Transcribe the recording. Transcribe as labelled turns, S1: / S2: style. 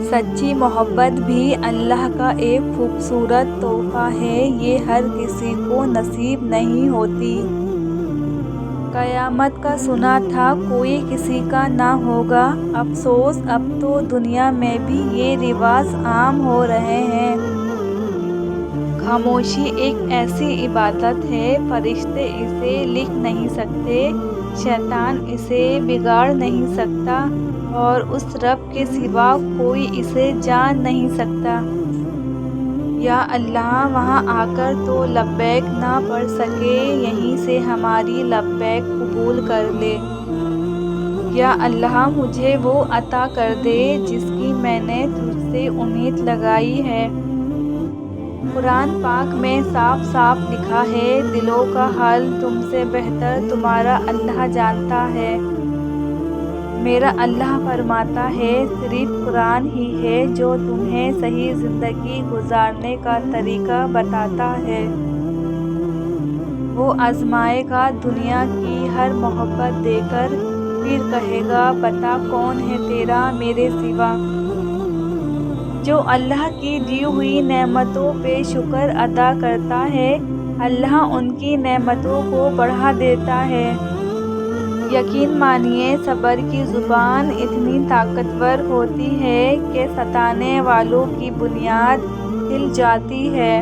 S1: سچی محبت بھی اللہ کا ایک خوبصورت تحفہ ہے، یہ ہر کسی کو نصیب نہیں ہوتی۔ قیامت کا سنا تھا کوئی کسی کا نہ ہوگا، افسوس اب تو دنیا میں بھی یہ رواج عام ہو رہے ہیں۔ خاموشی ایک ایسی عبادت ہے، فرشتے اسے لکھ نہیں سکتے، شیطان اسے بگاڑ نہیں سکتا، اور اس رب کے سوا کوئی اسے جان نہیں سکتا۔ یا اللہ، وہاں آ کر تو لبیک نہ پڑھ سکے، یہیں سے ہماری لبیک قبول کر لے۔ یا اللہ، مجھے وہ عطا کر دے جس کی میں نے تجھ سے امید لگائی ہے۔ قرآن پاک میں صاف صاف لکھا ہے، دلوں کا حال تم سے بہتر تمہارا اللہ جانتا ہے۔ میرا اللہ فرماتا ہے، صرف قرآن ہی ہے جو تمہیں صحیح زندگی گزارنے کا طریقہ بتاتا ہے۔ وہ آزمائے گا دنیا کی ہر محبت دے کر، پھر کہے گا بتا کون ہے تیرا میرے سوا۔ جو اللہ کی دی ہوئی نعمتوں پہ شکر ادا کرتا ہے، اللہ ان کی نعمتوں کو بڑھا دیتا ہے۔ یقین مانیے، صبر کی زبان اتنی طاقتور ہوتی ہے کہ ستانے والوں کی بنیاد ہل جاتی ہے۔